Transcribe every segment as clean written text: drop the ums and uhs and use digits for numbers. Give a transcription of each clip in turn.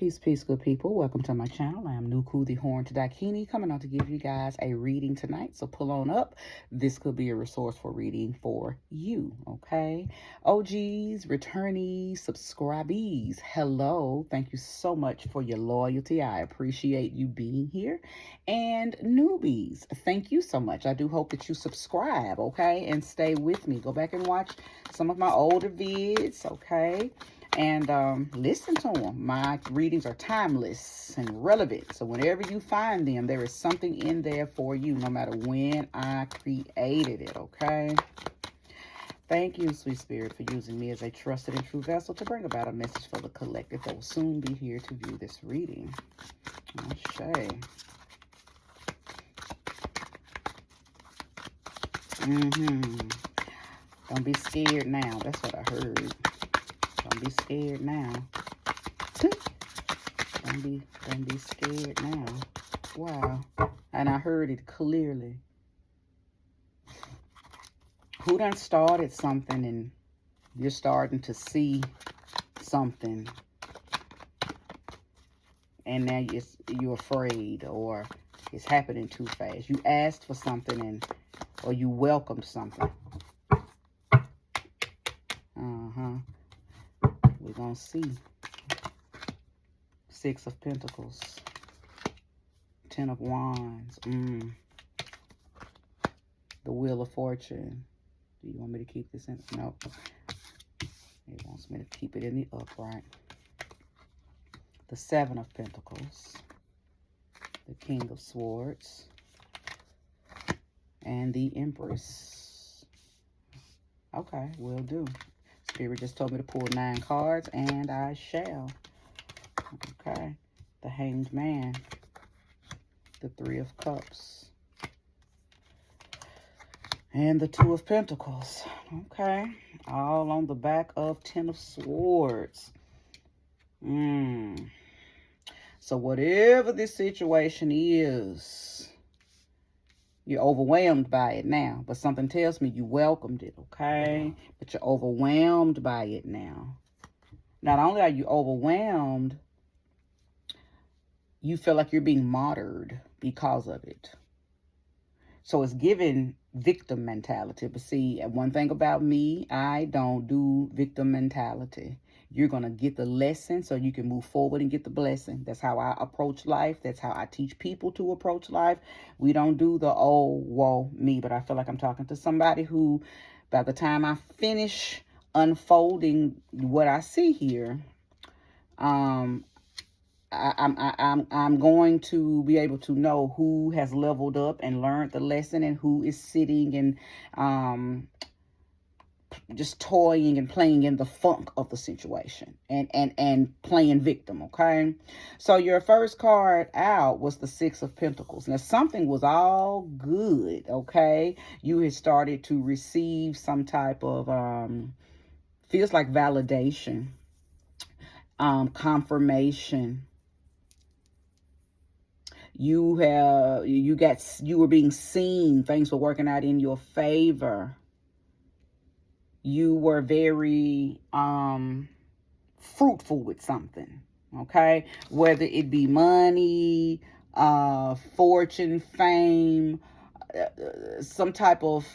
Peace, peace, good people. Welcome to my channel. I am Nuku, the Horned Dakini, coming on to give you guys a reading tonight. So pull on up. This could be a resourceful reading for you, okay? OGs, returnees, subscribees, hello. Thank you so much for your loyalty. I appreciate you being here. And newbies, thank you so much. I do hope that you subscribe, okay? And stay with me. Go back and watch some of my older vids, okay? And listen to them. My readings are timeless and relevant. So whenever you find them, there is something in there for you, no matter when I created it, okay? Thank you, sweet spirit, for using me as a trusted and true vessel to bring about a message for the collective that will soon be here to view this reading. Okay. Don't be scared now. That's what I heard. Don't be scared now. Don't be scared now. Wow. And I heard it clearly. Who done started something and you're starting to see something and now you're afraid, or it's happening too fast. You asked for something or you welcomed something. We're going to see. Six of Pentacles. Ten of Wands. The Wheel of Fortune. Do you want me to keep this in? No. It wants me to keep it in the upright. The Seven of Pentacles. The King of Swords. And the Empress. Okay, will do. Spirit just told me to pull 9 cards, and I shall. Okay. The Hanged Man. The Three of Cups. And the Two of Pentacles. Okay. All on the back of 10 of Swords. So whatever this situation is, you're overwhelmed by it now. But something tells me you welcomed it, okay? But you're overwhelmed by it now. Not only are you overwhelmed, you feel like you're being martyred because of it. So it's giving victim mentality. But see, one thing about me, I don't do victim mentality. You're going to get the lesson so you can move forward and get the blessing. That's how I approach life. That's how I teach people to approach life. We don't do the, oh, whoa, me. But I feel like I'm talking to somebody who, by the time I finish unfolding what I see here, I'm going to be able to know who has leveled up and learned the lesson and who is sitting and just toying and playing in the funk of the situation and playing victim, okay? So your first card out was the Six of Pentacles. Now, something was all good, okay? You had started to receive some type of, feels like validation, confirmation. You were being seen. Things were working out in your favor. You were very fruitful with something, okay? Whether it be money, fortune, fame, some type of,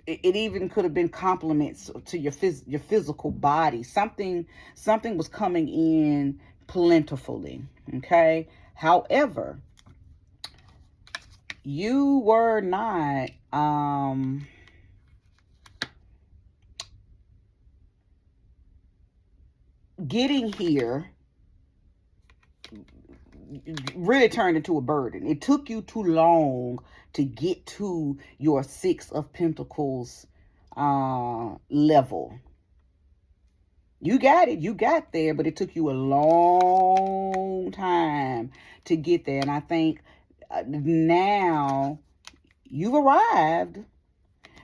it even could have been compliments to your physical body. Something was coming in plentifully, okay? However, you were not getting here really turned into a burden. It took you too long to get to your Six of Pentacles level. You got it. You got there, but it took you a long time to get there. And I think now you've arrived,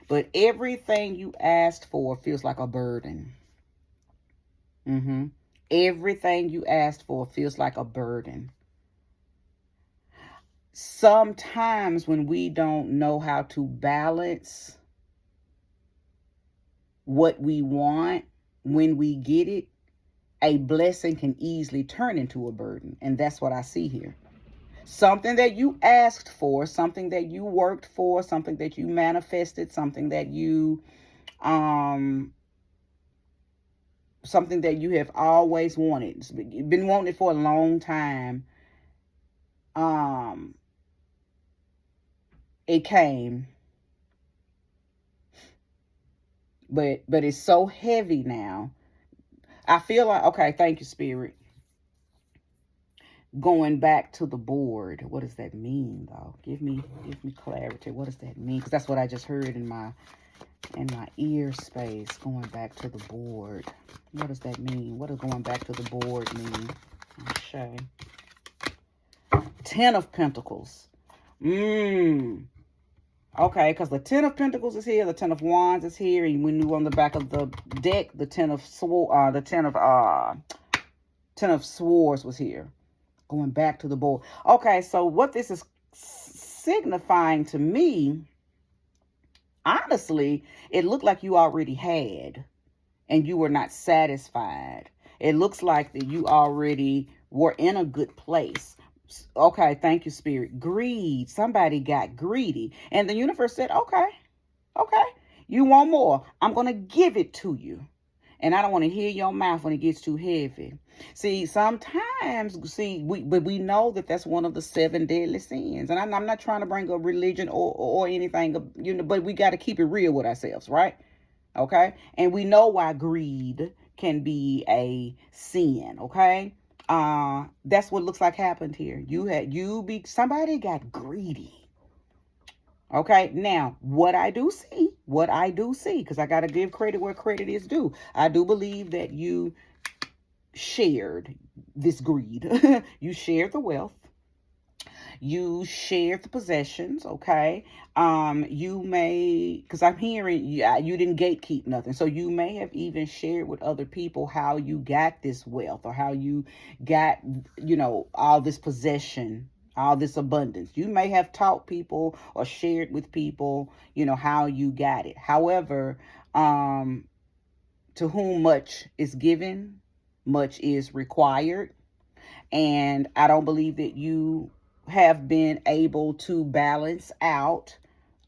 but everything you asked for feels like a burden. Everything you asked for feels like a burden. Sometimes when we don't know how to balance what we want when we get it, a blessing can easily turn into a burden. And that's what I see here. Something that you asked for, something that you worked for, something that you manifested, something that you have always wanted. You've been wanting it for a long time. It came, but it's so heavy now. I feel like, okay, thank you, Spirit. Going back to the board. What does that mean, though? Give me clarity. What does that mean? Because that's what I just heard in my ear space. Going back to the board. What does that mean? What does going back to the board mean? Okay. 10 of Pentacles. Okay, because the 10 of Pentacles is here, the 10 of Wands is here, and when you on the back of the deck, the 10 of Swords was here. Going back to the board. Okay, so what this is signifying to me, honestly, it looked like you already had, and you were not satisfied. It looks like that you already were in a good place. Okay, thank you, Spirit. Greed. Somebody got greedy. And the universe said, okay, you want more. I'm going to give it to you. And I don't want to hear your mouth when it gets too heavy. See, sometimes, but we know that that's one of the 7 deadly sins. And I'm not trying to bring up religion or anything, but we got to keep it real with ourselves, right? Okay? And we know why greed can be a sin, okay? That's what looks like happened here. Somebody got greedy. Okay, now what I do see, because I got to give credit where credit is due. I do believe that you shared this greed. You shared the wealth. You shared the possessions, okay? You may, because I'm hearing you didn't gatekeep nothing. So you may have even shared with other people how you got this wealth or how you got, all this possession, all this abundance. You may have taught people or shared with people, how you got it. However, to whom much is given, much is required. And I don't believe that you have been able to balance out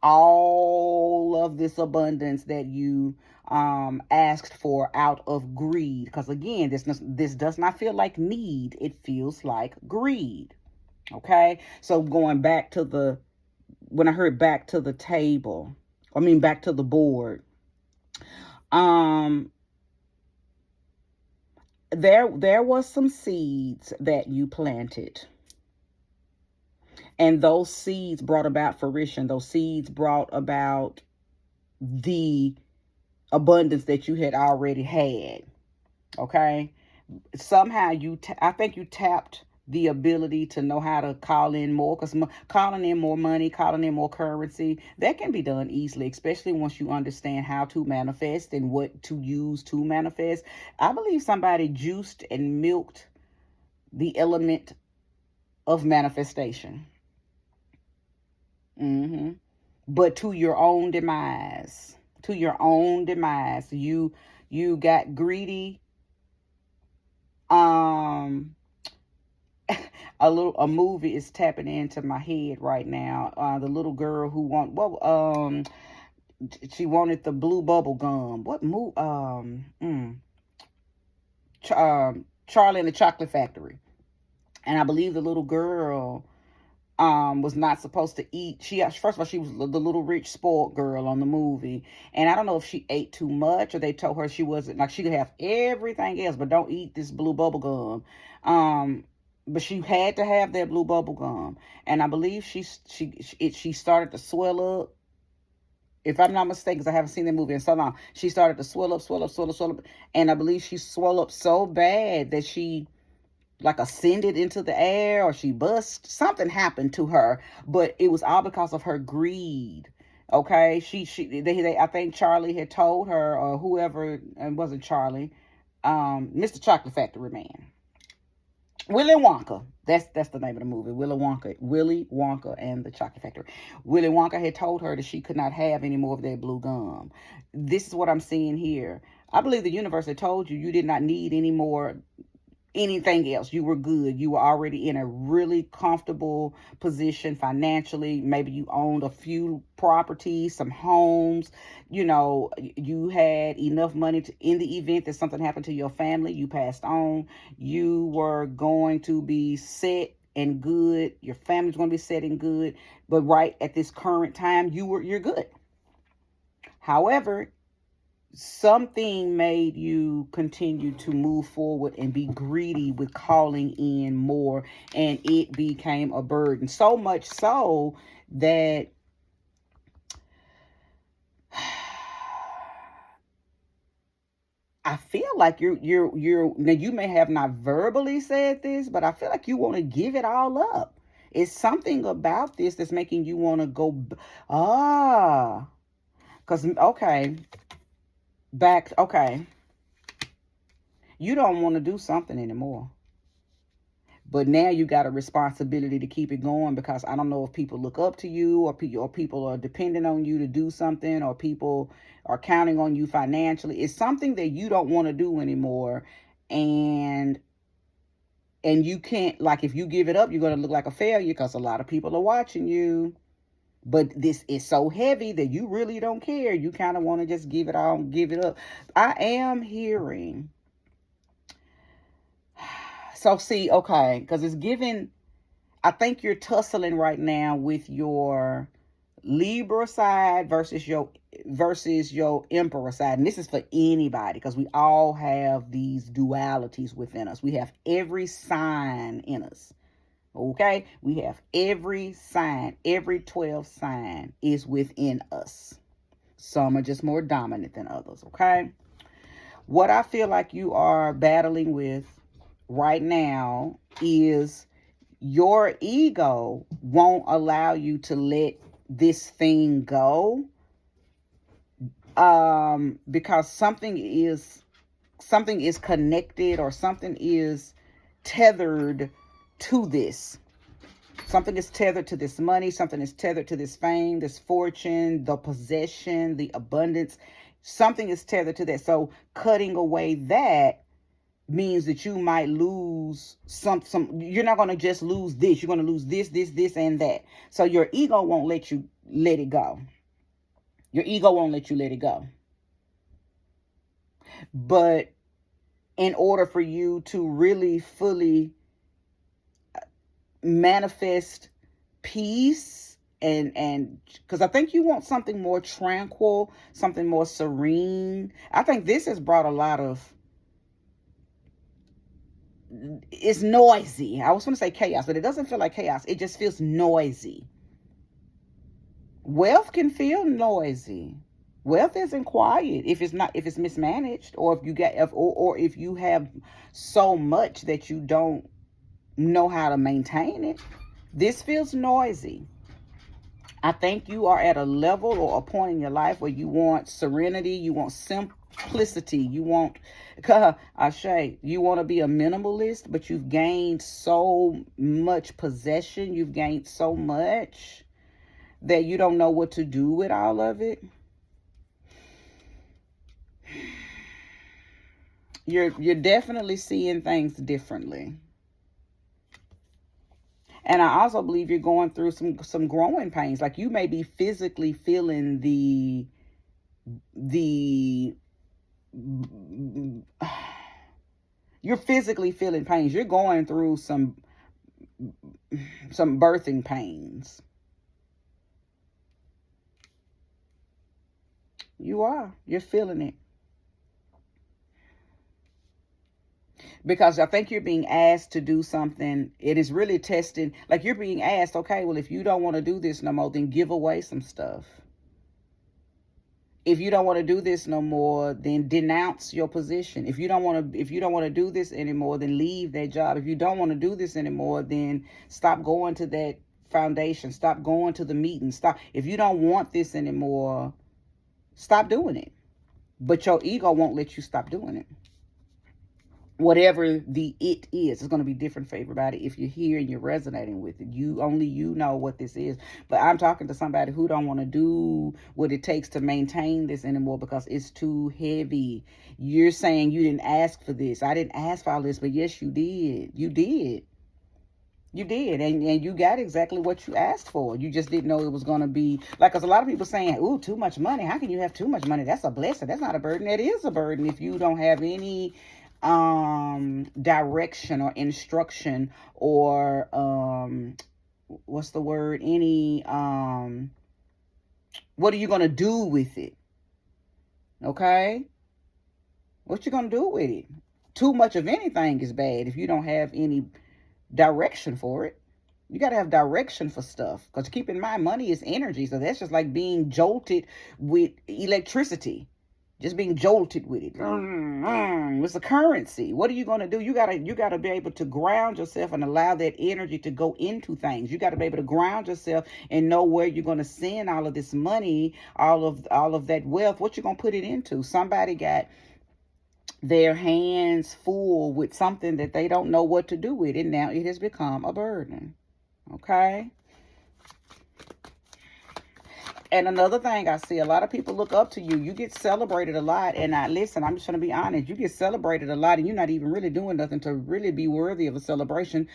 all of this abundance that you asked for out of greed. Because again, this does not feel like need. It feels like greed. Okay. So going back to when I heard back to the table, back to the board, there was some seeds that you planted. And those seeds brought about fruition. Those seeds brought about the abundance that you had already had. Okay? Somehow I think you tapped the ability to know how to call in more, because calling in more money, calling in more currency, that can be done easily, especially once you understand how to manifest and what to use to manifest. I believe somebody juiced and milked the element of manifestation. But to your own demise. You got greedy. A movie is tapping into my head right now. The little girl who she wanted the blue bubble gum. What movie? Charlie and the Chocolate Factory. And I believe the little girl was not supposed to eat. First of all, she was the little rich spoiled girl on the movie, and I don't know if she ate too much or they told her she wasn't, like, she could have everything else but don't eat this blue bubble gum. But she had to have that blue bubble gum, and I believe she started to swell up. If I'm not mistaken, because I haven't seen that movie in so long, she started to swell up, and I believe she swelled up so bad that she ascended into the air, or she bust. Something happened to her, but it was all because of her greed. Okay, I think Charlie had told her, or whoever, it wasn't Charlie, Mr. Chocolate Factory man, Willy Wonka. That's the name of the movie, Willy Wonka and the Chocolate Factory. Willy Wonka had told her that she could not have any more of that blue gum. This is what I'm seeing here. I believe the universe had told you did not need any more anything else. You were good. You were already in a really comfortable position financially. Maybe you owned a few properties, some homes. You had enough money to, in the event that something happened to your family, you passed on. You were going to be set and good. Your family's going to be set and good. But right at this current time, you're good. However, something made you continue to move forward and be greedy with calling in more, and it became a burden. So much so that I feel like you're now, you may have not verbally said this, but I feel like you want to give it all up. It's something about this that's making you want to go, because, okay, you don't want to do something anymore. But now you got a responsibility to keep it going, because I don't know if people look up to you, or people are depending on you to do something, or people are counting on you financially. It's something that you don't want to do anymore. And you can't, like, if you give it up, you're going to look like a failure because a lot of people are watching you. But this is so heavy that you really don't care. You kind of want to just give it all, give it up. I am hearing. So see, okay, because it's given, I think you're tussling right now with your Libra side versus your Emperor side. And this is for anybody, because we all have these dualities within us. We have every sign in us. Okay? We have every sign, every 12 sign is within us. Some are just more dominant than others, okay? What I feel like you are battling with right now is your ego won't allow you to let this thing go, because something is connected, or something is tethered to this. Something is tethered to this money. Something is tethered to this fame, this fortune, the possession, the abundance. Something is tethered to that. So cutting away that means that you might lose some, you're not going to just lose this. You're going to lose this, and that. So your ego won't let you let it go. Your ego won't let you let it go. But in order for you to really fully manifest peace, and because I think you want something more tranquil, something more serene. I think this has brought a lot of, it's noisy. I was going to say chaos, but it doesn't feel like chaos. It just feels noisy. Wealth can feel noisy. Wealth isn't quiet if it's mismanaged, or if you have so much that you don't know how to maintain it. This feels noisy. I think you are at a level or a point in your life where you want serenity, you want simplicity, you want, you want to be a minimalist, but you've gained so much possession, you've gained so much that you don't know what to do with all of it. You're definitely seeing things differently. And I also believe you're going through some growing pains. Like, you may be physically feeling you're physically feeling pains. You're going through some birthing pains. You're feeling it. Because I think you're being asked to do something. It is really testing. Like, you're being asked, okay, well, if you don't want to do this no more, then give away some stuff. If you don't want to do this no more, then denounce your position. If you don't want to do this anymore, then leave that job. If you don't want to do this anymore, then stop going to that foundation. Stop going to the meeting. Stop. If you don't want this anymore, stop doing it. But your ego won't let you stop doing it. whatever the it is, it's going to be different for everybody. If you're here and you're resonating with it, only you know what this is. But I'm talking to somebody who don't want to do what it takes to maintain this anymore because it's too heavy. You're saying you didn't ask for this. I didn't ask for all this, but yes, you did. You did, and you got exactly what you asked for. You just didn't know it was going to be like, because a lot of people saying, ooh, too much money. How can you have too much money? That's a blessing. That's not a burden. That is a burden if you don't have any direction or instruction or what's the word? Any what are you going to do with it? Okay? What you going to do with it? Too much of anything is bad if you don't have any direction for it. You got to have direction for stuff, because keep in mind, money is energy. So that's just like being jolted with electricity, just being jolted with it. It's a currency. What are you going to do? You gotta be able to ground yourself and allow that energy to go into things. You got to be able to ground yourself and know where you're going to send all of this money, all of that wealth. What you going to put it into? Somebody got their hands full with something that they don't know what to do with it. Now it has become a burden. Okay. And another thing I see, a lot of people look up to you. You get celebrated a lot. And listen, I'm just going to be honest. You get celebrated a lot and you're not even really doing nothing to really be worthy of a celebration.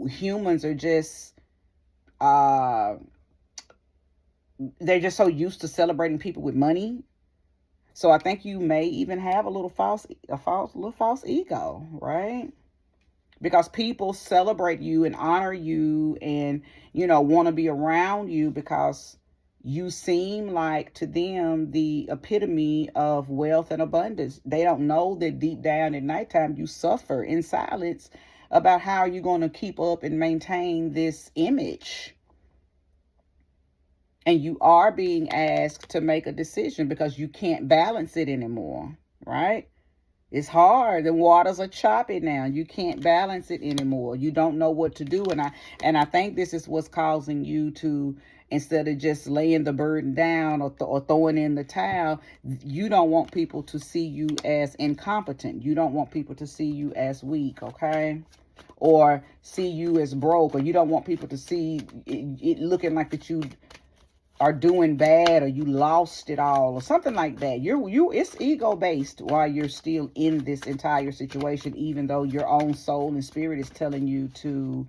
Humans are just, they're just so used to celebrating people with money. So I think you may even have a little false ego, right? Because people celebrate you and honor you and, want to be around you because you seem like to them the epitome of wealth and abundance. They don't know that deep down at nighttime you suffer in silence about how you're going to keep up and maintain this image. And you are being asked to make a decision because you can't balance it anymore, right? It's hard. The waters are choppy now. You can't balance it anymore. You don't know what to do. And I think this is what's causing you to, instead of just laying the burden down or throwing in the towel, you don't want people to see you as incompetent. You don't want people to see you as weak, okay? Or see you as broke, or you don't want people to see it looking like that you are doing bad or you lost it all or something like that. It's ego based while you're still in this entire situation, even though your own soul and spirit is telling you to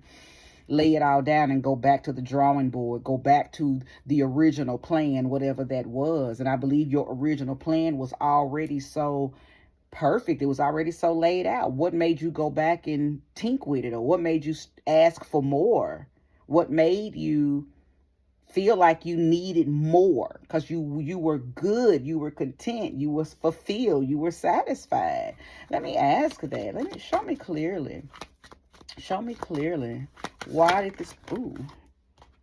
lay it all down and go back to the drawing board, go back to the original plan, whatever that was. And I believe your original plan was already so perfect. It was already so laid out. What made you go back and tinker with it? Or what made you ask for more? What made you feel like you needed more? Because you were good, you were content, you was fulfilled, you were satisfied. Let me ask that. Show me clearly. Why did this? No,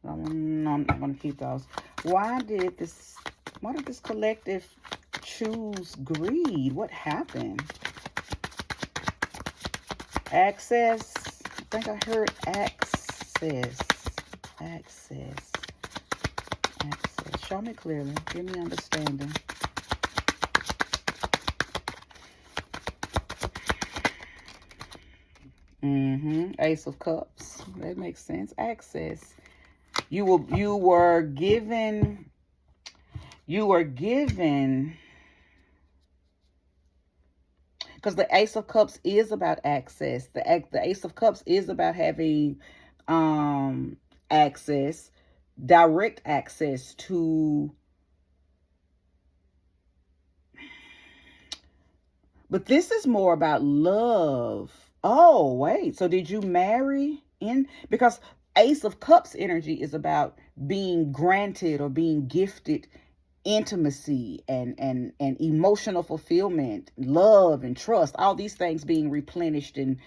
I'm not gonna keep those. Why did this collective choose greed? What happened? Access. I think I heard access. Show me clearly. Give me understanding. Ace of Cups. That makes sense. Access. You were given. Because the Ace of Cups is about access. The Ace of Cups is about having access, direct access to. But this is more about love. Oh, wait. So did you marry in? Because Ace of Cups energy is about being granted or being gifted intimacy and emotional fulfillment, love and trust, all these things being replenished and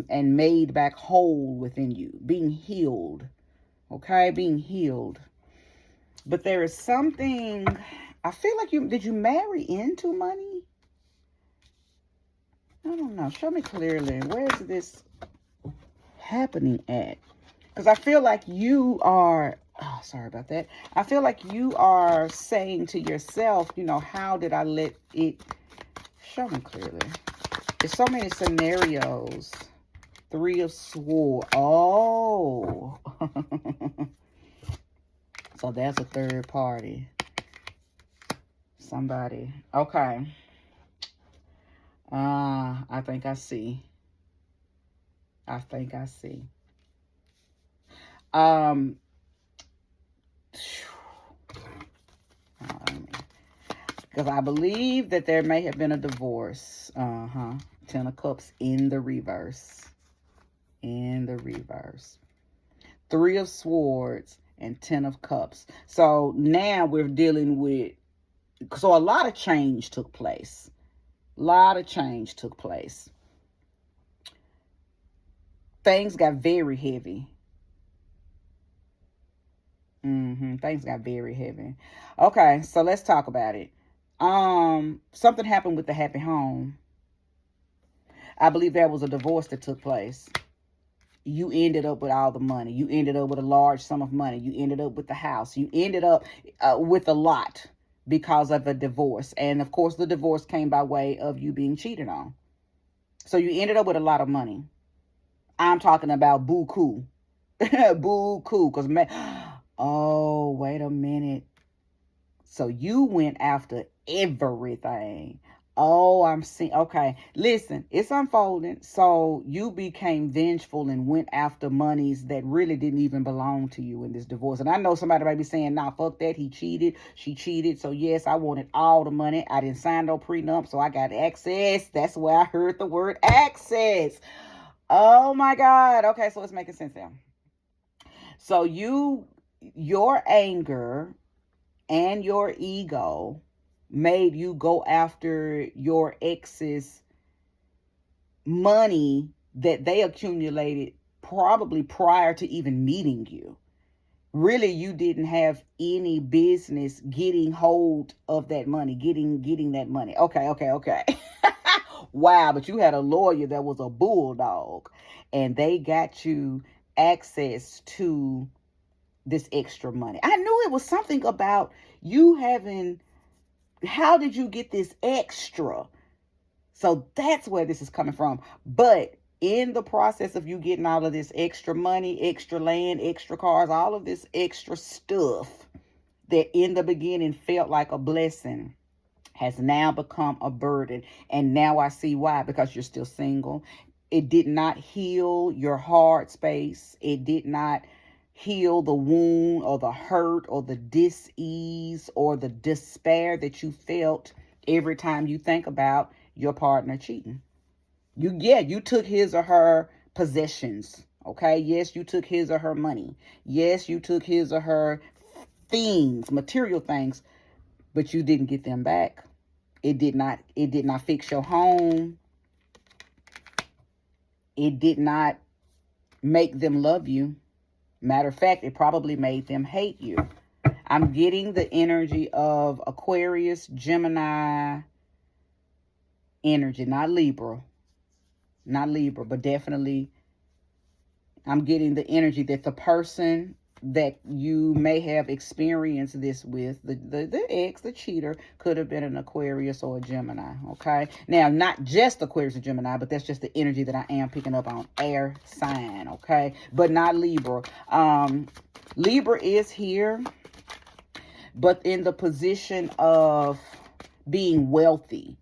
made back whole within you, being healed. Okay, being healed. But there is something, I feel like did you marry into money? I don't know. Show me clearly. Where is this happening at? Because I feel like you are, sorry about that. I feel like you are saying to yourself, how did I let it, show me clearly. There's so many scenarios. 3 of Swords. Oh. So that's a third party. Somebody. Okay. I think I see. I think I see. Because I believe that there may have been a divorce. 10 of Cups in the reverse. In the reverse. 3 of Swords and 10 of Cups. So now we're dealing with, so a lot of change took place. A lot of change took place. Things got very heavy. Things got very heavy. Okay, so let's talk about it. Something happened with the happy home. I believe there was a divorce that took place. You ended up with all the money. You ended up with a large sum of money. You ended up with the house. You ended up with a lot because of a divorce. And of course, the divorce came by way of you being cheated on. So you ended up with a lot of money. I'm talking about buku. Buku. Because, oh, wait a minute. So you went after everything. Oh, I'm seeing. Okay, listen, it's unfolding. So you became vengeful and went after monies that really didn't even belong to you in this divorce. And I know somebody might be saying, nah, fuck that. He cheated. She cheated. So yes, I wanted all the money. I didn't sign no prenup, so I got access. That's where I heard the word access. Oh my God. Okay, so it's making sense now. So your anger and your ego made you go after your ex's money that they accumulated probably prior to even meeting you. Really, you didn't have any business getting hold of that money, getting that money. Okay. Wow, but you had a lawyer that was a bulldog, and they got you access to this extra money. I knew it was something about you having. How did you get this extra? So that's where this is coming from. But in the process of you getting all of this extra money, extra land, extra cars, all of this extra stuff that in the beginning felt like a blessing has now become a burden. And now I see why, because you're still single. It did not heal your heart space. It did not heal the wound or the hurt or the dis-ease or the despair that you felt every time you think about your partner cheating. You took his or her possessions. Okay. Yes, you took his or her money. Yes, you took his or her things, material things, but you didn't get them back. It did not fix your home. It did not make them love you. Matter of fact, it probably made them hate you. I'm getting the energy of Aquarius, Gemini energy, not Libra, but definitely I'm getting the energy that the person that you may have experienced this with, the ex, the cheater, could have been an Aquarius or a Gemini, okay? Now, not just Aquarius or Gemini, but that's just the energy that I am picking up on air sign, okay? But not Libra. Libra is here, but in the position of being wealthy,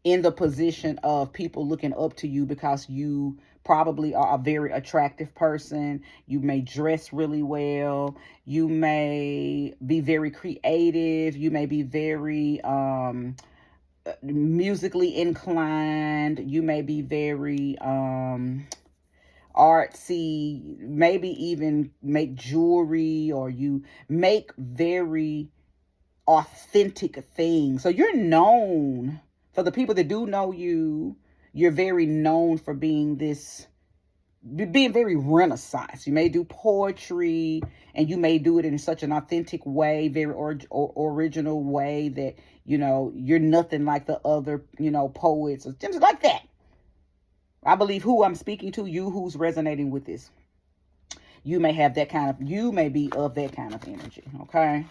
in the position of people looking up to you because you probably are a very attractive person. You may dress really well. You may be very creative. You may be very musically inclined. You may be very artsy, maybe even make jewelry, or you make very authentic things. So you're known, for the people that do know you, you're very known for being very Renaissance. You may do poetry, and you may do it in such an authentic way, very original way that, you're nothing like the other, poets or things like that. I believe who I'm speaking to, you who's resonating with this, you may be of that kind of energy, okay?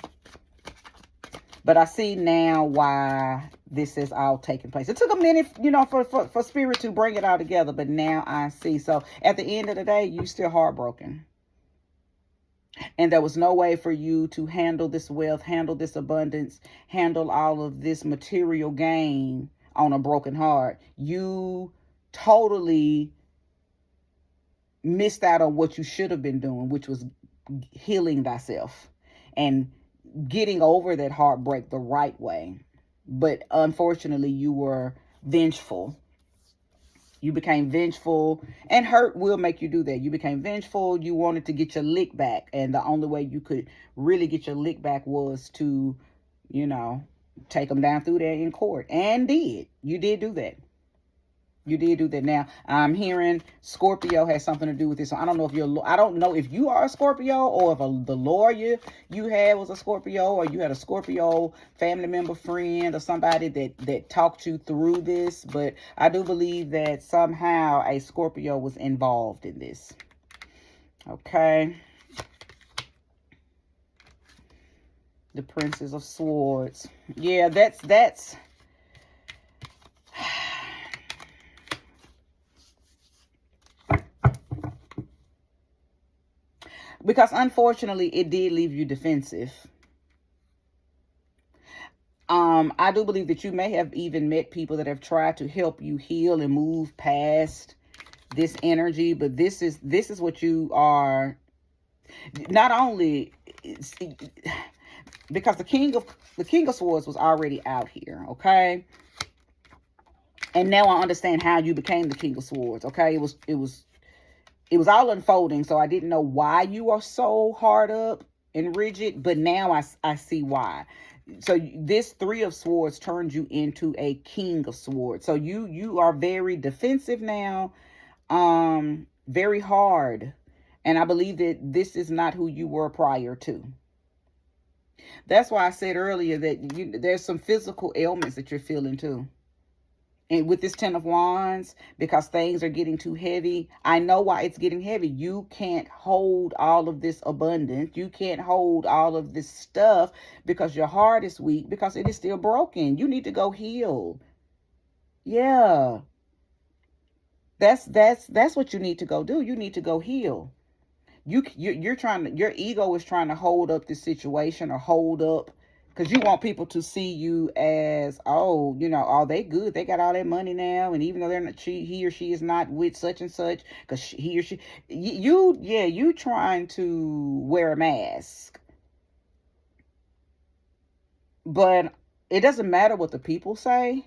But I see now why this is all taking place. It took a minute, for spirit to bring it all together, but now I see. So at the end of the day, you still heartbroken. And there was no way for you to handle this wealth, handle this abundance, handle all of this material gain on a broken heart. You totally missed out on what you should have been doing, which was healing thyself and getting over that heartbreak the right way. But unfortunately, you were vengeful. You became vengeful, and hurt will make you do that. You became vengeful. You wanted to get your lick back. And the only way you could really get your lick back was to, take them down through there in court. And you did do that. You did do that. Now, I'm hearing Scorpio has something to do with this. So I don't know if you are a Scorpio, or if the lawyer you had was a Scorpio, or you had a Scorpio family member, friend, or somebody that talked you through this. But I do believe that somehow a Scorpio was involved in this. Okay. The Princess of Swords. Yeah, that's because unfortunately it did leave you defensive. I do believe that you may have even met people that have tried to help you heal and move past this energy, but this is what you are. Not only because the King of Swords was already out here, okay? And now I understand how you became the King of Swords, okay? It was all unfolding, so I didn't know why you are so hard up and rigid, but now I see why. So this Three of Swords turned you into a King of Swords. So you are very defensive now, very hard. And I believe that this is not who you were prior to. That's why I said earlier that there's some physical ailments that you're feeling too. And with this Ten of Wands, because things are getting too heavy, I know why it's getting heavy. You can't hold all of this abundance. You can't hold all of this stuff because your heart is weak, because it is still broken. You need to go heal. Yeah. That's what you need to go do. You need to go heal. You're trying your ego is trying to hold up this situation, or hold up, because you want people to see you as, oh, they good. They got all that money now. And even though he or she is not with such and such, because he or she, you trying to wear a mask. But it doesn't matter what the people say,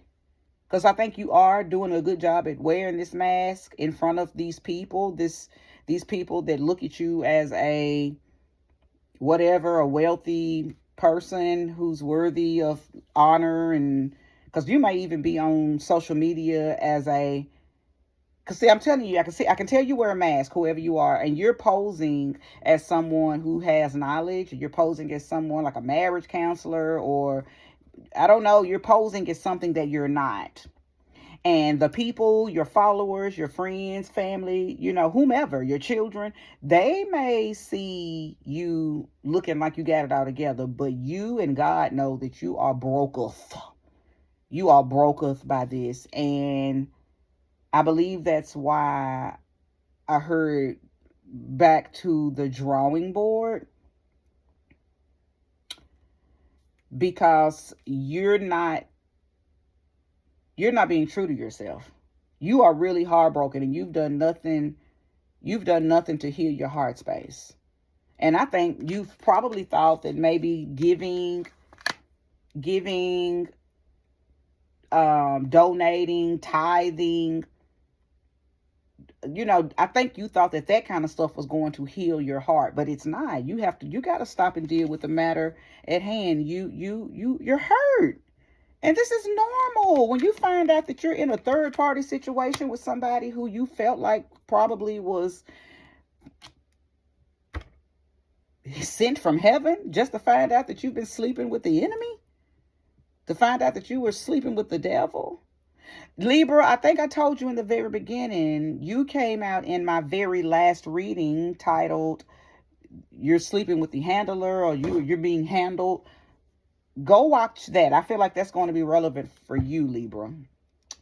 because I think you are doing a good job at wearing this mask in front of these people, these people that look at you as a wealthy person who's worthy of honor. And because you might even be on social media because see, I'm telling you, I can tell you wear a mask, whoever you are, and you're posing as someone who has knowledge. You're posing as someone like a marriage counselor, or I don't know, you're posing as something that you're not. And the people, your followers, your friends, family, whomever, your children, they may see you looking like you got it all together, but you and God know that you are broketh. You are broketh by this. And I believe that's why I heard back to the drawing board, because you're not being true to yourself. You are really heartbroken, and you've done nothing to heal your heart space. And I think you've probably thought that maybe giving, donating, tithing, I think you thought that kind of stuff was going to heal your heart, but it's not. You got to stop and deal with the matter at hand. You're hurt. And this is normal. When you find out that you're in a third party situation with somebody who you felt like probably was sent from heaven, just to find out that you've been sleeping with the enemy, to find out that you were sleeping with the devil. Libra, I think I told you in the very beginning, you came out in my very last reading titled, "You're sleeping with the handler," or you're being handled. Go watch that. I feel like that's going to be relevant for you, Libra.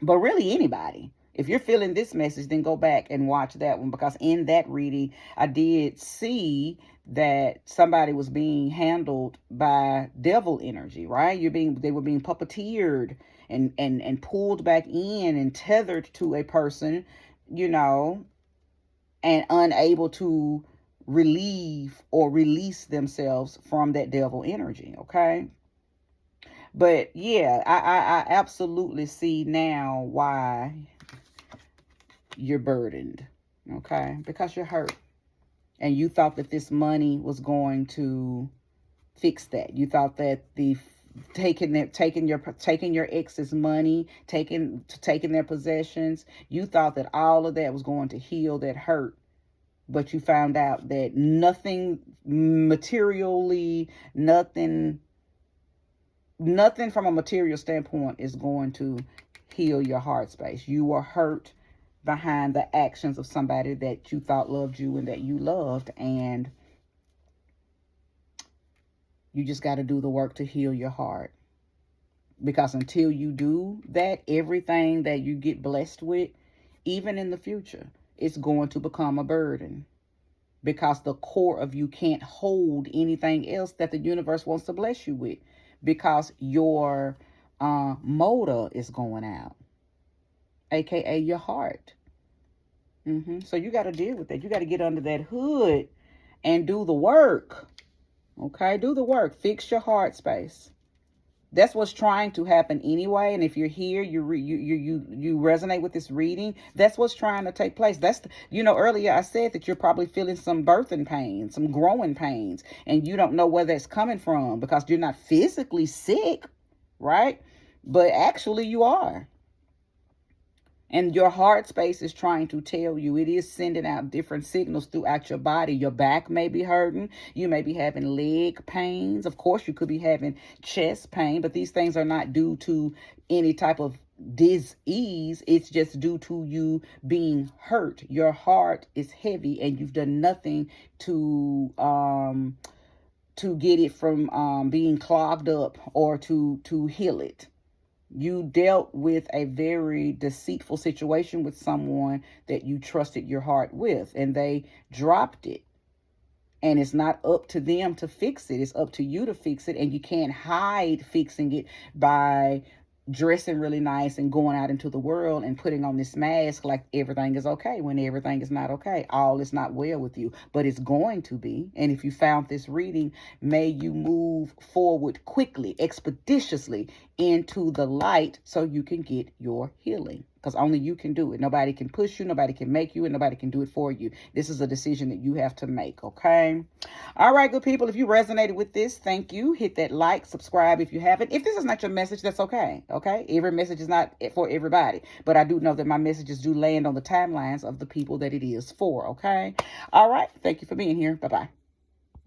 But really anybody. If you're feeling this message, then go back and watch that one, because in that reading, I did see that somebody was being handled by devil energy, right? They were being puppeteered and pulled back in and tethered to a person, you know, and unable to relieve or release themselves from that devil energy, okay? But yeah, I absolutely see now why you're burdened, okay? Because you're hurt. And you thought that this money was going to fix that. You thought that the taking your ex's money, taking their possessions, you thought that all of that was going to heal that hurt. But you found out that nothing materially, nothing from a material standpoint is going to heal your heart space. You were hurt behind the actions of somebody that you thought loved you and that you loved, and you just got to do the work to heal your heart. Because until you do that, everything that you get blessed with, even in the future, it's going to become a burden. Because the core of you can't hold anything else that the universe wants to bless you with. Because your motor is going out, aka your heart. So you got to deal with that. You got to get under that hood and do the work. Okay, do the work. Fix your heart space. That's what's trying to happen anyway. And if you're here, you resonate with this reading. That's what's trying to take place. Earlier I said that you're probably feeling some birthing pains, some growing pains, and you don't know where that's coming from because you're not physically sick, right? But actually you are. And your heart space is trying to tell you, it is sending out different signals throughout your body. Your back may be hurting. You may be having leg pains. Of course, you could be having chest pain, but these things are not due to any type of disease. It's just due to you being hurt. Your heart is heavy and you've done nothing to get it from being clogged up or to heal it. You dealt with a very deceitful situation with someone that you trusted your heart with, and they dropped it. And it's not up to them to fix it. It's up to you to fix it. And you can't hide fixing it by dressing really nice and going out into the world and putting on this mask like everything is okay when everything is not okay. All is not well with you, but it's going to be. And if you found this reading, may you move forward quickly, expeditiously into the light so you can get your healing. Because only you can do it. Nobody can push you, nobody can make you, and nobody can do it for you. This is a decision that you have to make, okay? All right, good people, if you resonated with this, thank you. Hit that like, subscribe if you haven't. If this is not your message, that's okay, okay? Every message is not for everybody, but I do know that my messages do land on the timelines of the people that it is for, okay? All right, thank you for being here. Bye-bye.